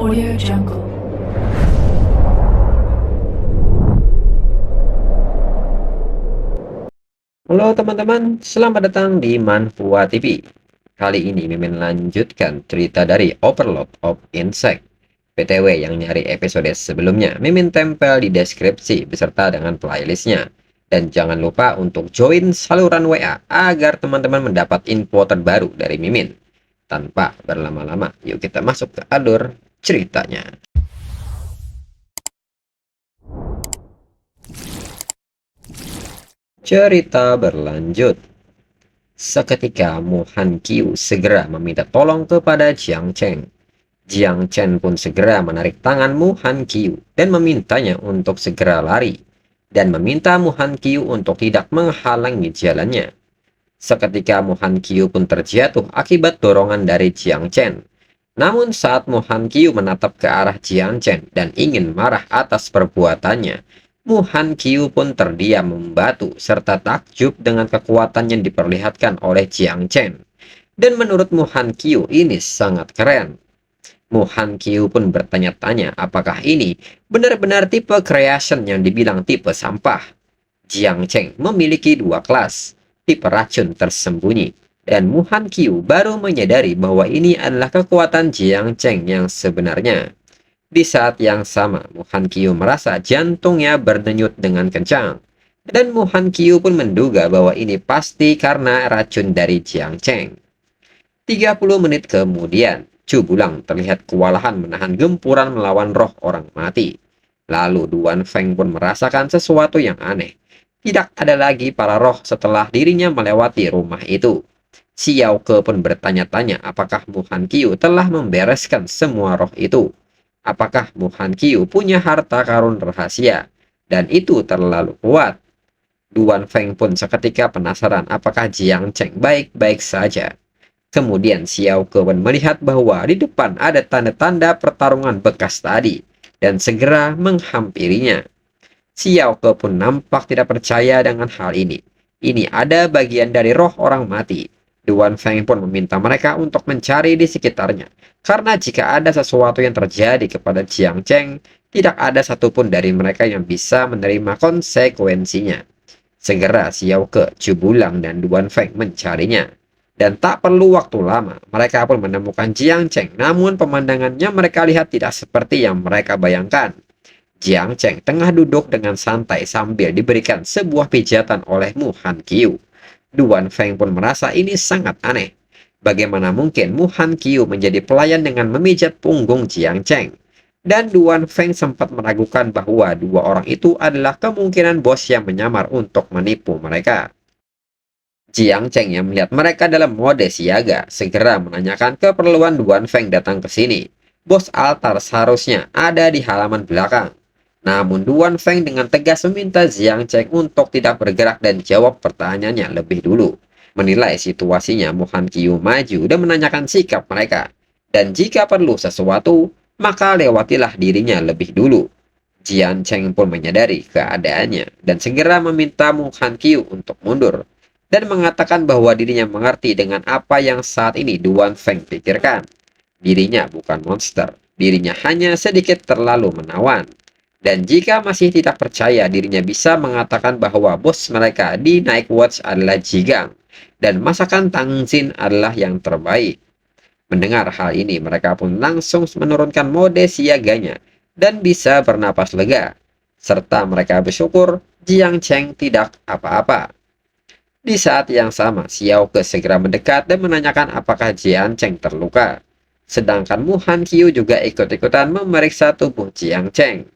Audio Jungle. Halo teman-teman, selamat datang di Manhua TV. Kali ini Mimin lanjutkan cerita dari Overlord of Insect. PTW yang nyari episode sebelumnya, Mimin tempel di deskripsi beserta dengan playlistnya. Dan jangan lupa untuk join saluran WA agar teman-teman mendapat info terbaru dari Mimin. Tanpa berlama-lama, yuk kita masuk ke alur ceritanya. Cerita berlanjut. Seketika Mu Hankyu segera meminta tolong kepada Jiang Cheng. Jiang Chen pun segera menarik tangan Mu Hankyu dan memintanya untuk segera lari, dan meminta Mu Hankyu untuk tidak menghalangi jalannya. Seketika Mu Hankyu pun terjatuh akibat dorongan dari Jiang Chen. Namun saat Mu Hankyu menatap ke arah Jiang Chen dan ingin marah atas perbuatannya, Mu Hankyu pun terdiam membatu serta takjub dengan kekuatan yang diperlihatkan oleh Jiang Chen. Dan menurut Mu Hankyu ini sangat keren. Mu Hankyu pun bertanya-tanya apakah ini benar-benar tipe creation yang dibilang tipe sampah. Jiang Chen memiliki dua kelas, tipe racun tersembunyi, dan Mu Hankyu baru menyadari bahwa ini adalah kekuatan Jiang Chen yang sebenarnya. Di saat yang sama, Mu Hankyu merasa jantungnya berdenyut dengan kencang. Dan Mu Hankyu pun menduga bahwa ini pasti karena racun dari Jiang Cheng. 30 menit kemudian, Chu Bulang terlihat kewalahan menahan gempuran melawan roh orang mati. Lalu Duan Feng pun merasakan sesuatu yang aneh. Tidak ada lagi para roh setelah dirinya melewati rumah itu. Xiao Ke pun bertanya-tanya apakah Mu Hankyu telah membereskan semua roh itu. Apakah Mu Hankyu punya harta karun rahasia, dan itu terlalu kuat? Duan Feng pun seketika penasaran apakah Jiang Cheng baik-baik saja. Kemudian Xiao Ke pun melihat bahwa di depan ada tanda-tanda pertarungan bekas tadi, dan segera menghampirinya. Xiao Ke pun nampak tidak percaya dengan hal ini. Ini ada bagian dari roh orang mati. Duan Feng pun meminta mereka untuk mencari di sekitarnya. Karena jika ada sesuatu yang terjadi kepada Jiang Cheng, tidak ada satupun dari mereka yang bisa menerima konsekuensinya. Segera Xiao Ke, Chu Bulang, dan Duan Feng mencarinya. Dan tak perlu waktu lama, mereka pun menemukan Jiang Cheng. Namun pemandangannya mereka lihat tidak seperti yang mereka bayangkan. Jiang Cheng tengah duduk dengan santai sambil diberikan sebuah pijatan oleh Mu Hankyu. Duan Feng pun merasa ini sangat aneh. Bagaimana mungkin Mu Hankyu menjadi pelayan dengan memijat punggung Jiang Cheng? Dan Duan Feng sempat meragukan bahwa dua orang itu adalah kemungkinan bos yang menyamar untuk menipu mereka. Jiang Cheng yang melihat mereka dalam mode siaga segera menanyakan keperluan Duan Feng datang ke sini. Bos altar seharusnya ada di halaman belakang. Namun Duan Feng dengan tegas meminta Jiang Cheng untuk tidak bergerak dan jawab pertanyaannya lebih dulu. Menilai situasinya, Mu Hankyu maju dan menanyakan sikap mereka. Dan jika perlu sesuatu, maka lewatilah dirinya lebih dulu. Jiang Cheng pun menyadari keadaannya dan segera meminta Mu Hankyu untuk mundur. Dan mengatakan bahwa dirinya mengerti dengan apa yang saat ini Duan Feng pikirkan. Dirinya bukan monster, dirinya hanya sedikit terlalu menawan. Dan jika masih tidak percaya, dirinya bisa mengatakan bahwa bos mereka di Night Watch adalah Jigang, dan masakan Tang Xin adalah yang terbaik. Mendengar hal ini, mereka pun langsung menurunkan mode siaganya, dan bisa bernapas lega. Serta mereka bersyukur Jiang Cheng tidak apa-apa. Di saat yang sama, Xiao Ke segera mendekat dan menanyakan apakah Jiang Cheng terluka. Sedangkan Mu Hankyu juga ikut-ikutan memeriksa tubuh Jiang Cheng.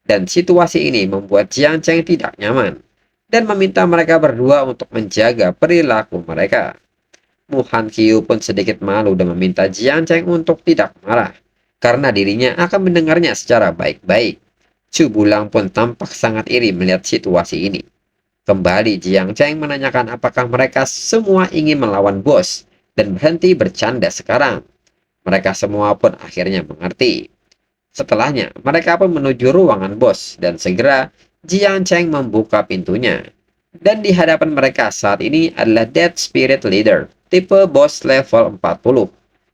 Dan situasi ini membuat Jiang Cheng tidak nyaman dan meminta mereka berdua untuk menjaga perilaku mereka. Mu Hankyu pun sedikit malu dan meminta Jiang Cheng untuk tidak marah karena dirinya akan mendengarnya secara baik-baik. Chu Bulang pun tampak sangat iri melihat situasi ini. Kembali Jiang Cheng menanyakan apakah mereka semua ingin melawan bos dan berhenti bercanda sekarang. Mereka semua pun akhirnya mengerti. Setelahnya, mereka pun menuju ruangan bos dan segera Jiang Cheng membuka pintunya. Dan di hadapan mereka saat ini adalah Dead Spirit Leader, tipe bos level 40.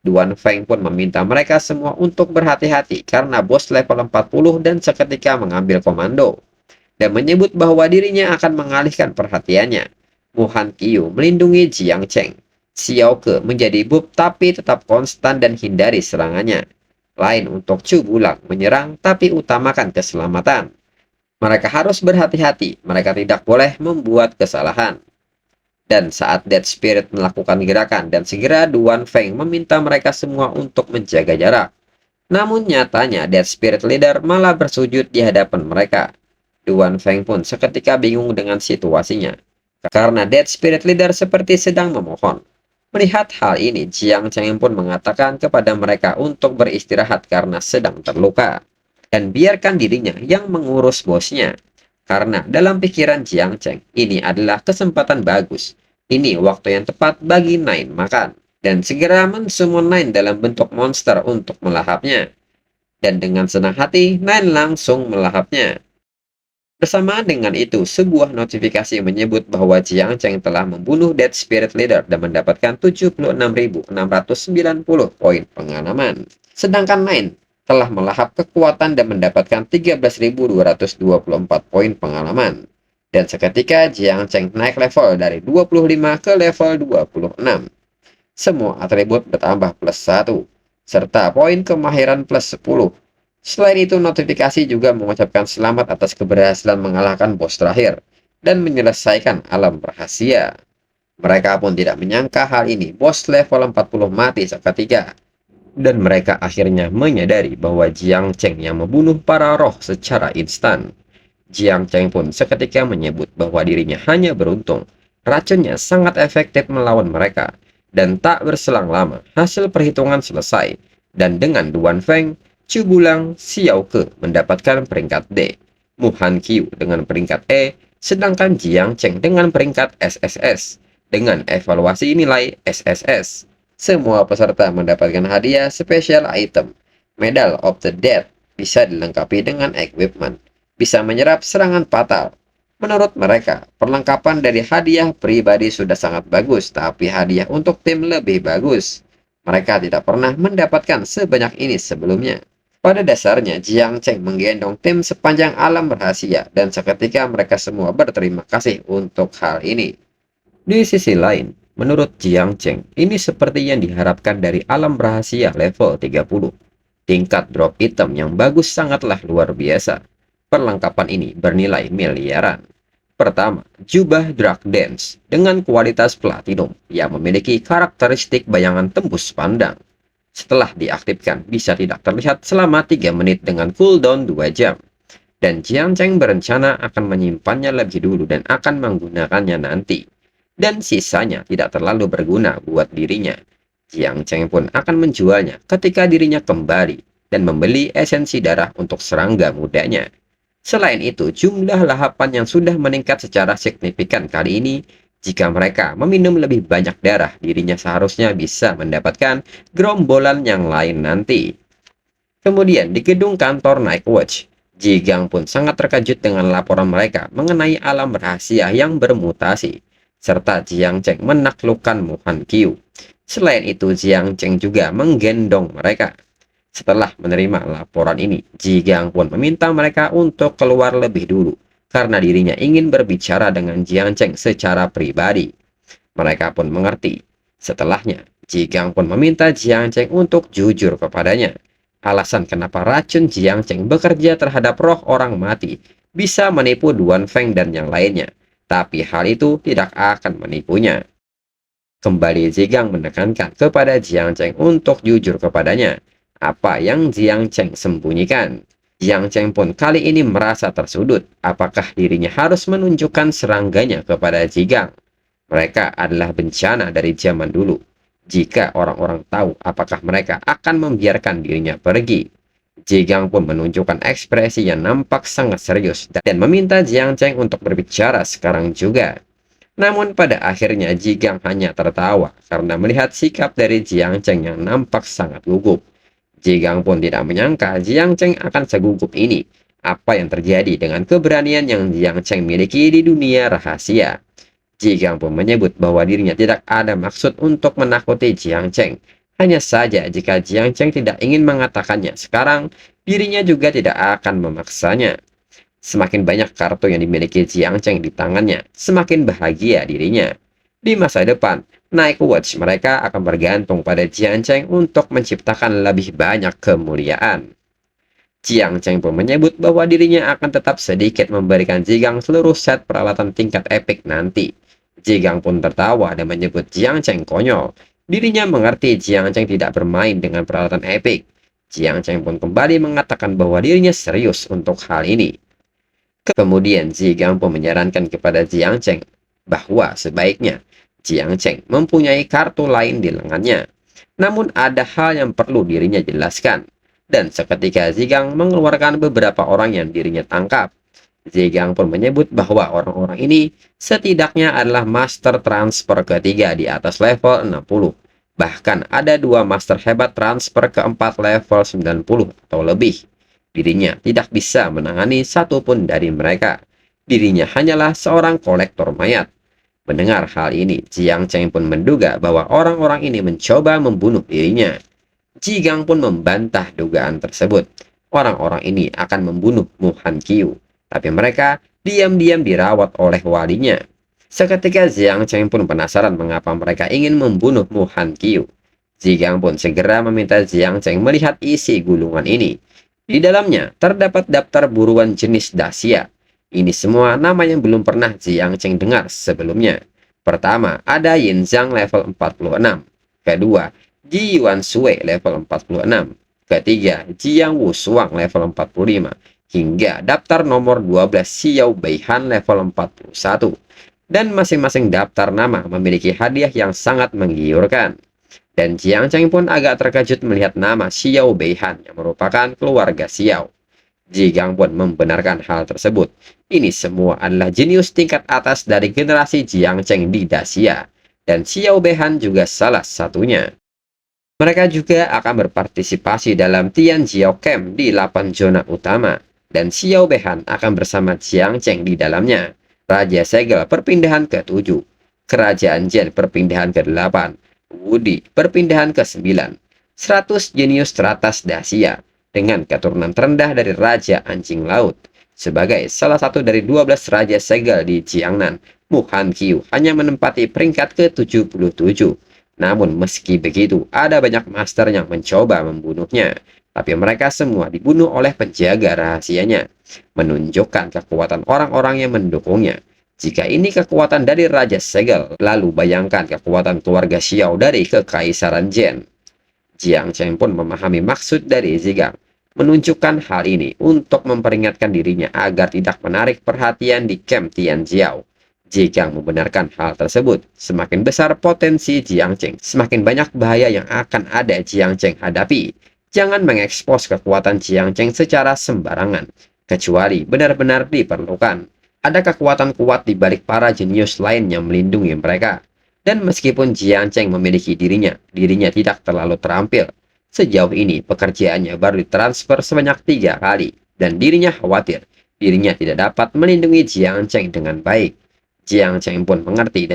Duan Feng pun meminta mereka semua untuk berhati-hati karena bos level 40 dan seketika mengambil komando dan menyebut bahwa dirinya akan mengalihkan perhatiannya. Mu Han Qiu melindungi Jiang Cheng. Xiao Ke menjadi bub tapi tetap konstan dan hindari serangannya. Lain untuk Chu Bulang menyerang tapi utamakan keselamatan. Mereka harus berhati-hati, mereka tidak boleh membuat kesalahan. Dan saat Dead Spirit melakukan gerakan dan segera Duan Feng meminta mereka semua untuk menjaga jarak. Namun nyatanya Dead Spirit Leader malah bersujud di hadapan mereka. Duan Feng pun seketika bingung dengan situasinya. Karena Dead Spirit Leader seperti sedang memohon. Melihat hal ini, Jiang Cheng pun mengatakan kepada mereka untuk beristirahat karena sedang terluka. Dan biarkan dirinya yang mengurus bosnya. Karena dalam pikiran Jiang Cheng, ini adalah kesempatan bagus. Ini waktu yang tepat bagi Nine makan. Dan segera mensummon Nine dalam bentuk monster untuk melahapnya. Dan dengan senang hati, Nine langsung melahapnya. Bersamaan dengan itu, sebuah notifikasi menyebut bahwa Jiang Cheng telah membunuh Dead Spirit Leader dan mendapatkan 76.690 poin pengalaman. Sedangkan Nine telah melahap kekuatan dan mendapatkan 13.224 poin pengalaman. Dan seketika Jiang Cheng naik level dari 25 ke level 26. Semua atribut bertambah plus 1, serta poin kemahiran plus 10. Selain itu, notifikasi juga mengucapkan selamat atas keberhasilan mengalahkan bos terakhir dan menyelesaikan alam rahasia. Mereka pun tidak menyangka hal ini, bos level 40 mati seketika. Dan mereka akhirnya menyadari bahwa Jiang Cheng yang membunuh para roh secara instan. Jiang Cheng pun seketika menyebut bahwa dirinya hanya beruntung. Racunnya sangat efektif melawan mereka. Dan tak berselang lama, hasil perhitungan selesai. Dan dengan Duan Feng, Chu Bulang, Xiao Ke mendapatkan peringkat D, Mu Han Qiu dengan peringkat E, sedangkan Jiang Cheng dengan peringkat SSS, dengan evaluasi nilai SSS. Semua peserta mendapatkan hadiah special item, Medal of the Dead, bisa dilengkapi dengan equipment, bisa menyerap serangan fatal. Menurut mereka, perlengkapan dari hadiah pribadi sudah sangat bagus, tapi hadiah untuk tim lebih bagus. Mereka tidak pernah mendapatkan sebanyak ini sebelumnya. Pada dasarnya, Jiang Cheng menggendong tim sepanjang alam rahasia dan seketika mereka semua berterima kasih untuk hal ini. Di sisi lain, menurut Jiang Cheng, ini seperti yang diharapkan dari alam rahasia level 30. Tingkat drop item yang bagus sangatlah luar biasa. Perlengkapan ini bernilai miliaran. Pertama, jubah Dark Dance dengan kualitas platinum yang memiliki karakteristik bayangan tembus pandang. Setelah diaktifkan, bisa tidak terlihat selama 3 menit dengan cooldown 2 jam. Dan Jiang Cheng berencana akan menyimpannya lebih dulu dan akan menggunakannya nanti. Dan sisanya tidak terlalu berguna buat dirinya. Jiang Cheng pun akan menjualnya ketika dirinya kembali dan membeli esensi darah untuk serangga mudanya. Selain itu, jumlah lahapan yang sudah meningkat secara signifikan kali ini. Jika mereka meminum lebih banyak darah, dirinya seharusnya bisa mendapatkan gerombolan yang lain nanti. Kemudian di gedung kantor Night Watch, Ji Gang pun sangat terkejut dengan laporan mereka mengenai alam rahasia yang bermutasi, serta Jiang Cheng menaklukkan Mu Han Qiu. Selain itu, Jiang Cheng juga menggendong mereka. Setelah menerima laporan ini, Ji Gang pun meminta mereka untuk keluar lebih dulu, karena dirinya ingin berbicara dengan Jiang Cheng secara pribadi. Mereka pun mengerti. Setelahnya, Ji Gang pun meminta Jiang Cheng untuk jujur kepadanya. Alasan kenapa racun Jiang Cheng bekerja terhadap roh orang mati bisa menipu Duan Feng dan yang lainnya, tapi hal itu tidak akan menipunya. Kembali Ji Gang menekankan kepada Jiang Cheng untuk jujur kepadanya apa yang Jiang Cheng sembunyikan. Jiang Cheng pun kali ini merasa tersudut. Apakah dirinya harus menunjukkan serangganya kepada Ji Gang? Mereka adalah bencana dari zaman dulu. Jika orang-orang tahu, apakah mereka akan membiarkan dirinya pergi? Ji Gang pun menunjukkan ekspresi yang nampak sangat serius dan meminta Jiang Cheng untuk berbicara sekarang juga. Namun pada akhirnya Ji Gang hanya tertawa karena melihat sikap dari Jiang Cheng yang nampak sangat gugup. Ji Gang pun tidak menyangka Jiang Cheng akan segugup ini. Apa yang terjadi dengan keberanian yang Jiang Cheng miliki di dunia rahasia? Ji Gang pun menyebut bahwa dirinya tidak ada maksud untuk menakuti Jiang Cheng. Hanya saja jika Jiang Cheng tidak ingin mengatakannya sekarang, dirinya juga tidak akan memaksanya. Semakin banyak kartu yang dimiliki Jiang Cheng di tangannya, semakin bahagia dirinya. Di masa depan, Night Watch mereka akan bergantung pada Jiang Cheng untuk menciptakan lebih banyak kemuliaan. Jiang Cheng pun menyebut bahwa dirinya akan tetap sedikit memberikan Zigang seluruh set peralatan tingkat epik nanti. Zigang pun tertawa dan menyebut Jiang Cheng konyol. Dirinya mengerti Jiang Cheng tidak bermain dengan peralatan epik. Jiang Cheng pun kembali mengatakan bahwa dirinya serius untuk hal ini. Kemudian Zigang pun menyarankan kepada Jiang Cheng bahwa sebaiknya Jiang Cheng mempunyai kartu lain di lengannya. Namun ada hal yang perlu dirinya jelaskan. Dan seketika Zigang mengeluarkan beberapa orang yang dirinya tangkap. Zigang pun menyebut bahwa orang-orang ini setidaknya adalah master transfer ketiga di atas level 60. Bahkan ada dua master hebat transfer keempat level 90 atau lebih. Dirinya tidak bisa menangani satupun dari mereka. Dirinya hanyalah seorang kolektor mayat. Mendengar hal ini, Jiang Cheng pun menduga bahwa orang-orang ini mencoba membunuh dirinya. Jigang pun membantah dugaan tersebut. Orang-orang ini akan membunuh Mu Han Qiu, tapi mereka diam-diam dirawat oleh walinya. Seketika Jiang Cheng pun penasaran mengapa mereka ingin membunuh Mu Han Qiu. Jigang pun segera meminta Jiang Cheng melihat isi gulungan ini. Di dalamnya terdapat daftar buruan jenis Dacia. Ini semua nama yang belum pernah Jiang Cheng dengar sebelumnya. Pertama, ada Yin Zhang level 46. Kedua, Ji Yuan Sui level 46. Ketiga, Jiang Wu Shuang level 45. Hingga daftar nomor 12 Xiao Beihan level 41. Dan masing-masing daftar nama memiliki hadiah yang sangat menggiurkan. Dan Jiang Cheng pun agak terkejut melihat nama Xiao Beihan yang merupakan keluarga Xiao. Jigang pun membenarkan hal tersebut. Ini semua adalah jenius tingkat atas dari generasi Jiang Cheng di Dacia. Dan Xiao Beihan juga salah satunya. Mereka juga akan berpartisipasi dalam Tianjiao Camp di 8 zona utama. Dan Xiao Beihan akan bersama Jiang Cheng di dalamnya. Raja Segel perpindahan ke-7. Kerajaan Jen perpindahan ke-8. Wudi perpindahan ke-9, 100 jenius teratas Dacia dengan keturunan terendah dari Raja Anjing Laut. Sebagai salah satu dari 12 Raja Segel di Jiangnan, Mu Han Qiu hanya menempati peringkat ke-77. Namun meski begitu, ada banyak master yang mencoba membunuhnya. Tapi mereka semua dibunuh oleh penjaga rahasianya, menunjukkan kekuatan orang-orang yang mendukungnya. Jika ini kekuatan dari Raja Segel, lalu bayangkan kekuatan keluarga Xiao dari Kekaisaran Jen. Jiang Cheng pun memahami maksud dari Zigang, menunjukkan hal ini untuk memperingatkan dirinya agar tidak menarik perhatian di camp Tianjiao. Jigang membenarkan hal tersebut. Semakin besar potensi Jiang Cheng, semakin banyak bahaya yang akan ada Jiang Cheng hadapi. Jangan mengekspos kekuatan Jiang Cheng secara sembarangan, kecuali benar-benar diperlukan. Ada kekuatan kuat di balik para jenius lain yang melindungi mereka. Dan meskipun Jiang Cheng memiliki dirinya tidak terlalu terampil. Sejauh ini pekerjaannya baru ditransfer sebanyak 3 kali. Dan dirinya khawatir, dirinya tidak dapat melindungi Jiang Cheng dengan baik. Jiang Cheng pun mengerti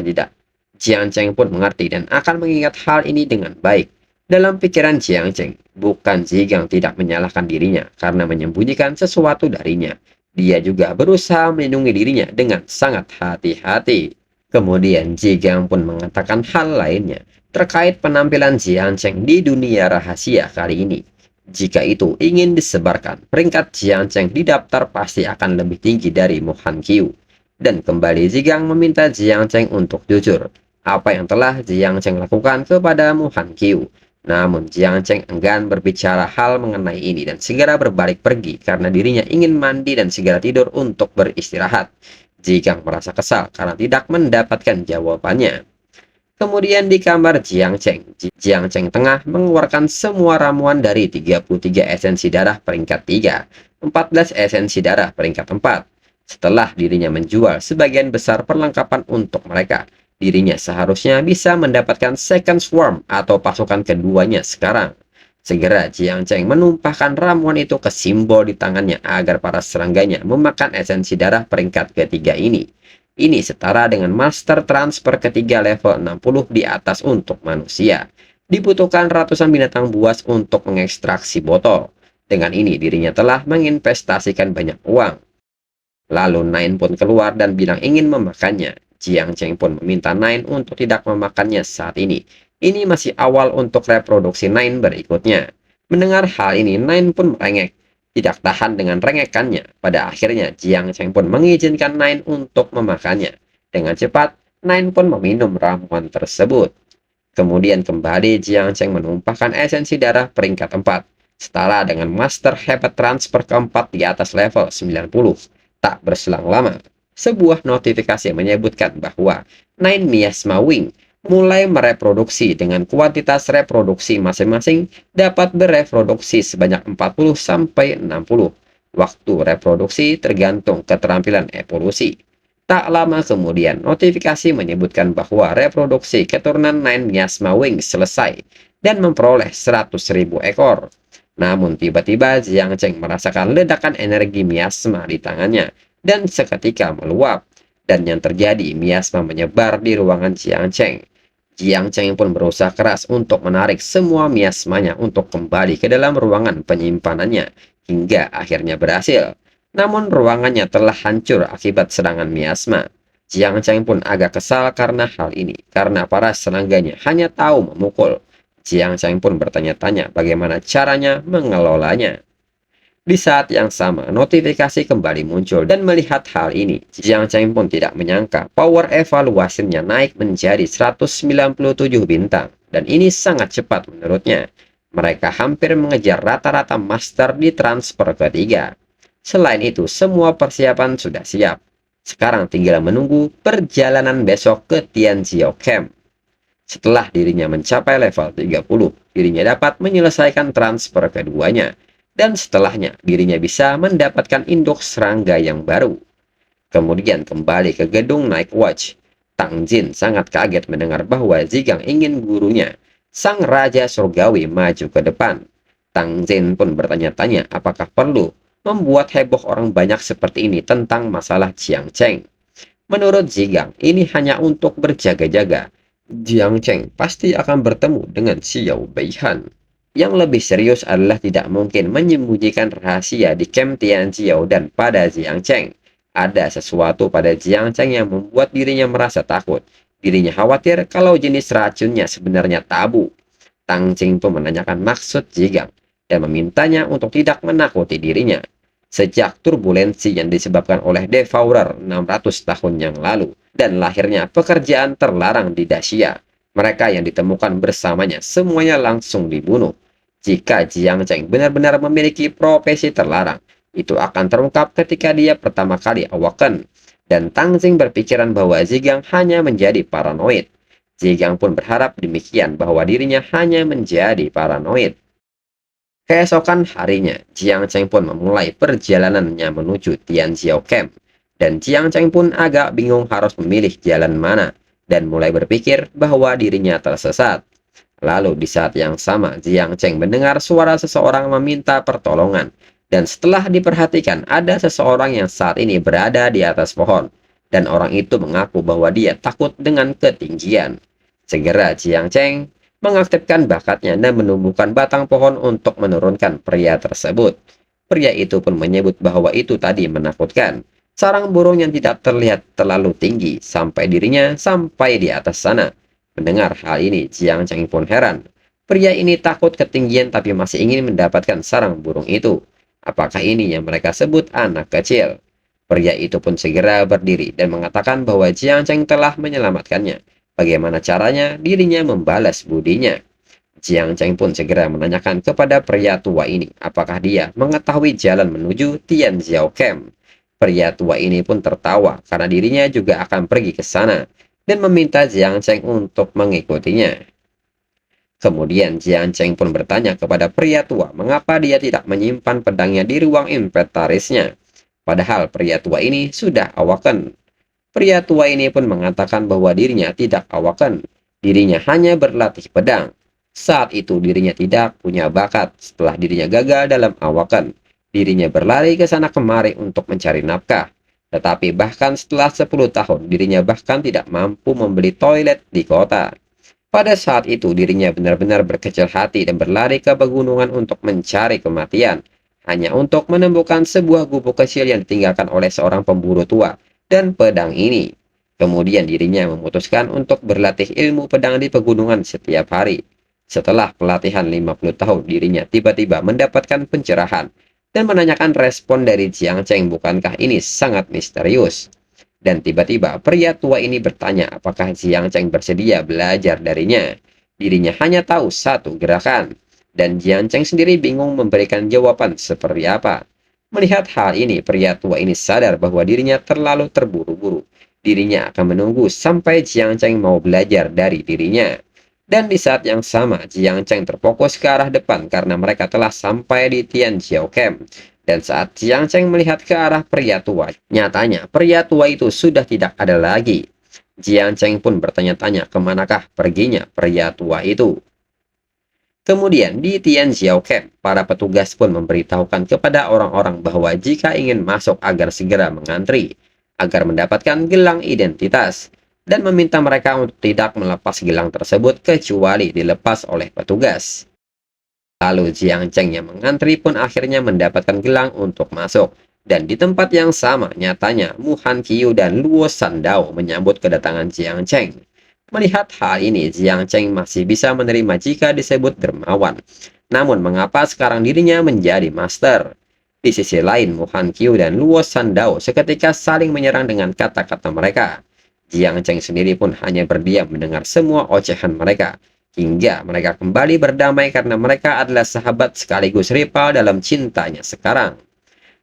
dan akan mengingat hal ini dengan baik. Dalam pikiran Jiang Cheng, bukan Zigang tidak menyalahkan dirinya karena menyembunyikan sesuatu darinya. Dia juga berusaha melindungi dirinya dengan sangat hati-hati. Kemudian Jigang pun mengatakan hal lainnya terkait penampilan Jiang Cheng di dunia rahasia kali ini. Jika itu ingin disebarkan, peringkat Jiang Cheng di daftar pasti akan lebih tinggi dari Mu Han Qiu. Dan kembali Jigang meminta Jiang Cheng untuk jujur. Apa yang telah Jiang Cheng lakukan kepada Mu Han Qiu. Namun Jiang Cheng enggan berbicara hal mengenai ini dan segera berbalik pergi karena dirinya ingin mandi dan segera tidur untuk beristirahat. Jigang merasa kesal karena tidak mendapatkan jawabannya. Kemudian di kamar Jiang Cheng tengah mengeluarkan semua ramuan dari 33 esensi darah peringkat 3, 14 esensi darah peringkat 4. Setelah dirinya menjual sebagian besar perlengkapan untuk mereka, dirinya seharusnya bisa mendapatkan second swarm atau pasukan keduanya sekarang. Segera Jiang Cheng menumpahkan ramuan itu ke simbol di tangannya agar para serangganya memakan esensi darah peringkat ketiga ini. Ini setara dengan master transfer ketiga level 60 di atas untuk manusia. Dibutuhkan ratusan binatang buas untuk mengekstraksi botol. Dengan ini dirinya telah menginvestasikan banyak uang. Lalu Nine pun keluar dan bilang ingin memakannya. Jiang Cheng pun meminta Nine untuk tidak memakannya saat ini. Ini masih awal untuk reproduksi Nine berikutnya. Mendengar hal ini, Nine pun merengek. Tidak tahan dengan rengekannya. Pada akhirnya, Jiang Cheng pun mengizinkan Nine untuk memakannya. Dengan cepat, Nine pun meminum ramuan tersebut. Kemudian kembali Jiang Cheng menumpahkan esensi darah peringkat 4, setara dengan Master Hebat Transfer keempat di atas level 90. Tak berselang lama, sebuah notifikasi menyebutkan bahwa Nine Miasma Wing mulai mereproduksi dengan kuantitas reproduksi masing-masing dapat bereproduksi sebanyak 40 sampai 60. Waktu reproduksi tergantung keterampilan evolusi. Tak lama kemudian, notifikasi menyebutkan bahwa reproduksi keturunan Nine Miasma Wing selesai dan memperoleh 100.000 ekor. Namun tiba-tiba Jiang Cheng merasakan ledakan energi miasma di tangannya dan seketika meluap. Dan yang terjadi, miasma menyebar di ruangan Jiang Cheng. Jiang Cheng pun berusaha keras untuk menarik semua miasmanya untuk kembali ke dalam ruangan penyimpanannya hingga akhirnya berhasil. Namun ruangannya telah hancur akibat serangan miasma. Jiang Cheng pun agak kesal karena hal ini, karena para tenaga hanya tahu memukul. Jiang Cheng pun bertanya-tanya bagaimana caranya mengelolanya. Di saat yang sama, notifikasi kembali muncul dan melihat hal ini, Jiang Cheng pun tidak menyangka power evaluasinya naik menjadi 197 bintang. Dan ini sangat cepat menurutnya. Mereka hampir mengejar rata-rata master di transfer ketiga. Selain itu, semua persiapan sudah siap. Sekarang tinggal menunggu perjalanan besok ke Tianjiao Camp. Setelah dirinya mencapai level 30, dirinya dapat menyelesaikan transfer keduanya. Dan setelahnya, dirinya bisa mendapatkan induk serangga yang baru. Kemudian kembali ke gedung Night Watch. Tang Jin sangat kaget mendengar bahwa Zigang ingin gurunya, sang raja surgawi, maju ke depan. Tang Jin pun bertanya-tanya apakah perlu membuat heboh orang banyak seperti ini tentang masalah Jiang Cheng. Menurut Zigang, ini hanya untuk berjaga-jaga. Jiang Cheng pasti akan bertemu dengan Xiao Beihan. Yang lebih serius adalah tidak mungkin menyembunyikan rahasia di camp Tianjiao dan pada Jiang Cheng. Ada sesuatu pada Jiang Cheng yang membuat dirinya merasa takut. Dirinya khawatir kalau jenis racunnya sebenarnya tabu. Tang Jing pun menanyakan maksud Zigang dan memintanya untuk tidak menakuti dirinya. Sejak turbulensi yang disebabkan oleh Devourer 600 tahun yang lalu dan lahirnya pekerjaan terlarang di Dacia, mereka yang ditemukan bersamanya semuanya langsung dibunuh. Jika Jiang Cheng benar-benar memiliki profesi terlarang, itu akan terungkap ketika dia pertama kali awaken. Dan Tang Jing berpikiran bahwa Zigang hanya menjadi paranoid. Zigang pun berharap demikian bahwa dirinya hanya menjadi paranoid. Keesokan harinya, Jiang Cheng pun memulai perjalanannya menuju Tianjiao Camp. Dan Jiang Cheng pun agak bingung harus memilih jalan mana, dan mulai berpikir bahwa dirinya tersesat. Lalu di saat yang sama, Jiang Cheng mendengar suara seseorang meminta pertolongan. Dan setelah diperhatikan, ada seseorang yang saat ini berada di atas pohon. Dan orang itu mengaku bahwa dia takut dengan ketinggian. Segera Jiang Cheng mengaktifkan bakatnya dan menumbuhkan batang pohon untuk menurunkan pria tersebut. Pria itu pun menyebut bahwa itu tadi menakutkan. Sarang burung yang tidak terlihat terlalu tinggi sampai dirinya sampai di atas sana. Mendengar hal ini, Jiang Cheng pun heran. Pria ini takut ketinggian tapi masih ingin mendapatkan sarang burung itu. Apakah ini yang mereka sebut anak kecil? Pria itu pun segera berdiri dan mengatakan bahwa Jiang Cheng telah menyelamatkannya. Bagaimana caranya dirinya membalas budinya? Jiang Cheng pun segera menanyakan kepada pria tua ini apakah dia mengetahui jalan menuju Tianjiao Camp. Pria tua ini pun tertawa karena dirinya juga akan pergi ke sana dan meminta Jiang Cheng untuk mengikutinya. Kemudian Jiang Cheng pun bertanya kepada pria tua mengapa dia tidak menyimpan pedangnya di ruang inventarisnya. Padahal pria tua ini sudah awaken. Pria tua ini pun mengatakan bahwa dirinya tidak awaken. Dirinya hanya berlatih pedang. Saat itu dirinya tidak punya bakat setelah dirinya gagal dalam awaken. Dirinya berlari ke sana kemari untuk mencari nafkah. Tetapi bahkan setelah 10 tahun dirinya bahkan tidak mampu membeli toilet di kota. Pada saat itu dirinya benar-benar berkecil hati dan berlari ke pegunungan untuk mencari kematian, hanya untuk menemukan sebuah gubuk kecil yang ditinggalkan oleh seorang pemburu tua dan pedang ini. Kemudian dirinya memutuskan untuk berlatih ilmu pedang di pegunungan setiap hari. Setelah pelatihan 50 tahun, dirinya tiba-tiba mendapatkan pencerahan dan menanyakan respon dari Jiang Cheng, bukankah ini sangat misterius? Dan tiba-tiba pria tua ini bertanya apakah Jiang Cheng bersedia belajar darinya. Dirinya hanya tahu satu gerakan, dan Jiang Cheng sendiri bingung memberikan jawaban seperti apa. Melihat hal ini, pria tua ini sadar bahwa dirinya terlalu terburu-buru. Dirinya akan menunggu sampai Jiang Cheng mau belajar dari dirinya. Dan di saat yang sama, Jiang Cheng terfokus ke arah depan karena mereka telah sampai di Tianjiao Camp. Dan saat Jiang Cheng melihat ke arah pria tua, nyatanya pria tua itu sudah tidak ada lagi. Jiang Cheng pun bertanya-tanya kemanakah perginya pria tua itu. Kemudian di Tianjiao Camp, para petugas pun memberitahukan kepada orang-orang bahwa jika ingin masuk agar segera mengantri, agar mendapatkan gelang identitas, dan meminta mereka untuk tidak melepas gelang tersebut kecuali dilepas oleh petugas. Lalu Jiang Cheng yang mengantri pun akhirnya mendapatkan gelang untuk masuk. Dan di tempat yang sama, nyatanya Mu Han Qiu dan Luo Sandao menyambut kedatangan Jiang Cheng. Melihat hal ini, Jiang Cheng masih bisa menerima jika disebut dermawan. Namun mengapa sekarang dirinya menjadi master? Di sisi lain, Mu Han Qiu dan Luo Sandao seketika saling menyerang dengan kata-kata mereka. Jiang Cheng sendiri pun hanya berdiam mendengar semua ocehan mereka hingga mereka kembali berdamai karena mereka adalah sahabat sekaligus rival dalam cintanya sekarang.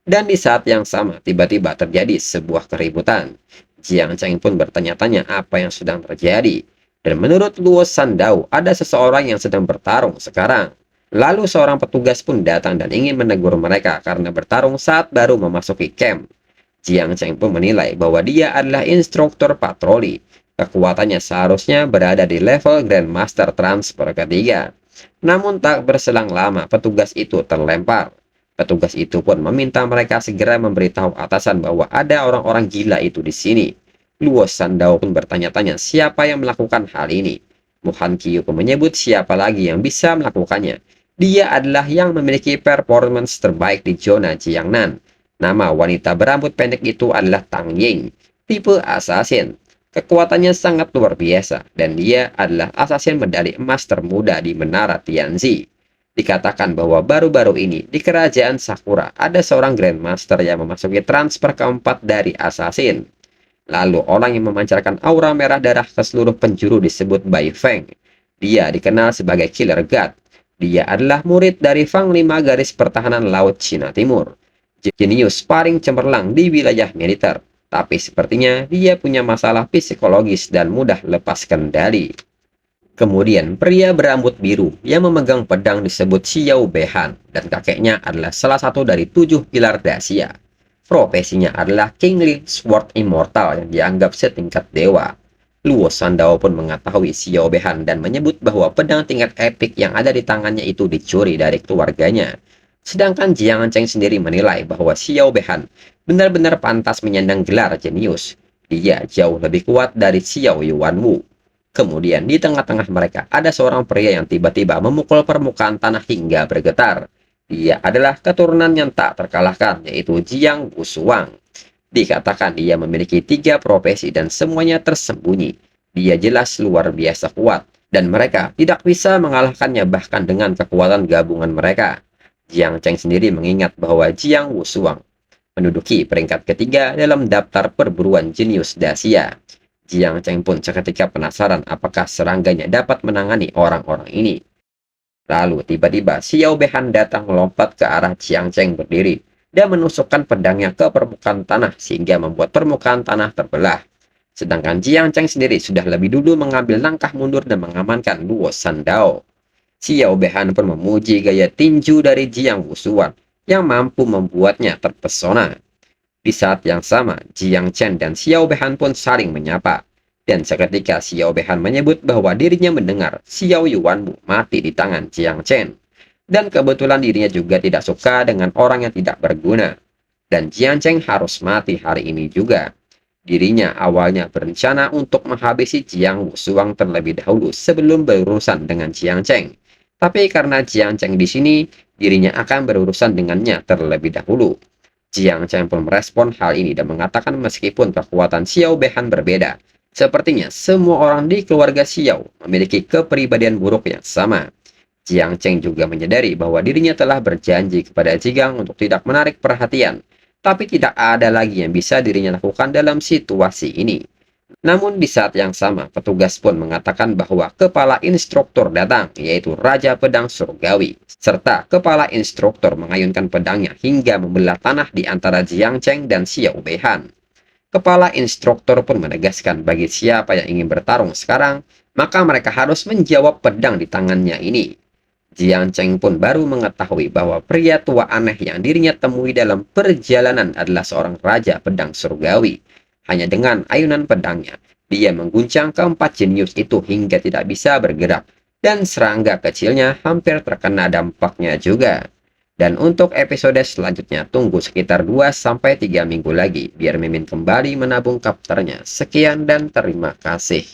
Dan di saat yang sama, tiba-tiba terjadi sebuah keributan. Jiang Cheng pun bertanya-tanya apa yang sedang terjadi. Dan menurut Luo Sandao, ada seseorang yang sedang bertarung sekarang. Lalu seorang petugas pun datang dan ingin menegur mereka karena bertarung saat baru memasuki camp. Jiang Cheng pun menilai bahwa dia adalah instruktur patroli. Kekuatannya seharusnya berada di level Grandmaster Transfer ketiga. Namun tak berselang lama, petugas itu terlempar. Petugas itu pun meminta mereka segera memberitahu atasan bahwa ada orang-orang gila itu di sini. Luo Sandao pun bertanya-tanya siapa yang melakukan hal ini. Mu Han Qiu pun menyebut siapa lagi yang bisa melakukannya. Dia adalah yang memiliki performance terbaik di zona Jiangnan. Nama wanita berambut pendek itu adalah Tang Ying, tipe assassin. Kekuatannya sangat luar biasa, dan dia adalah assassin medali emas termuda di Menara Tianzi. Dikatakan bahwa baru-baru ini di kerajaan Sakura ada seorang Grandmaster yang memasuki transfer keempat dari assassin. Lalu orang yang memancarkan aura merah darah ke seluruh penjuru disebut Bai Feng. Dia dikenal sebagai Killer God. Dia adalah murid dari Fang Lima Garis Pertahanan Laut Cina Timur. Jenius paling cemerlang di wilayah militer. Tapi sepertinya dia punya masalah psikologis dan mudah lepas kendali. Kemudian pria berambut biru yang memegang pedang disebut Xiao Behan dan kakeknya adalah salah satu dari 7 pilar Dacia. Profesinya adalah Kingly Sword Immortal yang dianggap setingkat dewa. Luo Sandao pun mengetahui Xiao Behan dan menyebut bahwa pedang tingkat epik yang ada di tangannya itu dicuri dari keluarganya. Sedangkan Jiang Cheng sendiri menilai bahwa Xiao Behan benar-benar pantas menyandang gelar jenius. Dia jauh lebih kuat dari Xiao Yuanwu. Kemudian di tengah-tengah mereka ada seorang pria yang tiba-tiba memukul permukaan tanah hingga bergetar. Dia adalah keturunan yang tak terkalahkan, yaitu Jiang Wushuang. Dikatakan dia memiliki 3 profesi dan semuanya tersembunyi. Dia jelas luar biasa kuat, dan mereka tidak bisa mengalahkannya bahkan dengan kekuatan gabungan mereka. Jiang Cheng sendiri mengingat bahwa Jiang Wushuang menduduki peringkat ketiga dalam daftar perburuan jenius Dacia. Jiang Cheng pun seketika penasaran apakah serangganya dapat menangani orang-orang ini. Lalu tiba-tiba Xiao Behan datang melompat ke arah Jiang Cheng berdiri dan menusukkan pedangnya ke permukaan tanah sehingga membuat permukaan tanah terbelah. Sedangkan Jiang Cheng sendiri sudah lebih dulu mengambil langkah mundur dan mengamankan Luo Sandao. Xiao Behan pun memuji gaya tinju dari Jiang Wushuan yang mampu membuatnya terpesona. Di saat yang sama, Jiang Chen dan Xiao Behan pun saling menyapa. Dan seketika Xiao Behan menyebut bahwa dirinya mendengar Xiao Yuanwu mati di tangan Jiang Chen. Dan kebetulan dirinya juga tidak suka dengan orang yang tidak berguna. Dan Jiang Chen harus mati hari ini juga. Dirinya awalnya berencana untuk menghabisi Jiang Wusuang terlebih dahulu sebelum berurusan dengan Jiang Cheng. Tapi karena Jiang Cheng di sini, dirinya akan berurusan dengannya terlebih dahulu. Jiang Cheng pun merespon hal ini dan mengatakan meskipun kekuatan Xiao Behan berbeda, sepertinya semua orang di keluarga Xiao memiliki kepribadian buruk yang sama. Jiang Cheng juga menyadari bahwa dirinya telah berjanji kepada Jigang untuk tidak menarik perhatian, tapi tidak ada lagi yang bisa dirinya lakukan dalam situasi ini. Namun di saat yang sama, petugas pun mengatakan bahwa kepala instruktur datang, yaitu Raja Pedang Surgawi, serta kepala instruktur mengayunkan pedangnya hingga membelah tanah di antara Jiang Cheng dan Xiao Beihan. Kepala instruktur pun menegaskan bagi siapa yang ingin bertarung sekarang, maka mereka harus menjawab pedang di tangannya ini. Jiang Cheng pun baru mengetahui bahwa pria tua aneh yang dirinya temui dalam perjalanan adalah seorang raja pedang surgawi. Hanya dengan ayunan pedangnya, dia mengguncang keempat jenius itu hingga tidak bisa bergerak, dan serangga kecilnya hampir terkena dampaknya juga. Dan untuk episode selanjutnya, tunggu sekitar 2-3 minggu lagi, biar Mimin kembali menabung kapternya. Sekian dan terima kasih.